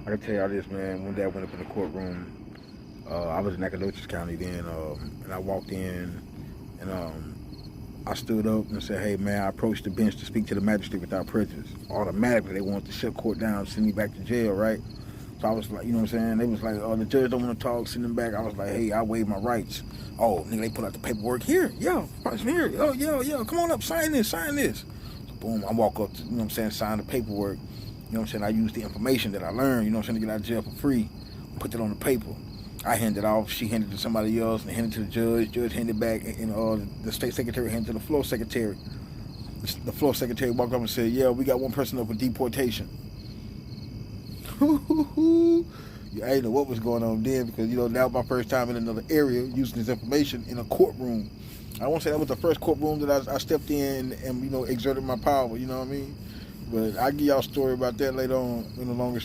I can tell y'all this, man. One day I went up in the courtroom. I was in Nacogdoches County then, and I walked in, and I stood up and said, "Hey, man," I approached the bench to speak to the magistrate without prejudice. Automatically, they wanted to shut court down, send me back to jail, right? So I was like, you know what I'm saying? They was like, "Oh, the judge don't want to talk, send them back." I was like, "Hey, I waive my rights." Oh, nigga, they put out the paperwork here. Yo, here. Oh, yo, come on up, sign this, sign this. So boom, I walk up to, you know what I'm saying, sign the paperwork. You know what I'm saying? I use the information that I learned, you know what I'm saying, to get out of jail for free. Put that on the paper. I handed it off. She handed it to somebody else and handed it to the judge. Judge handed it back, and the state secretary handed it to the floor secretary. The floor secretary walked up and said, "Yeah, we got one person up for deportation." I didn't know what was going on then because that was my first time in another area using this information in a courtroom. I won't say that was the first courtroom that I stepped in and exerted my power. You know what I mean? But I'll give y'all a story about that later on in the longer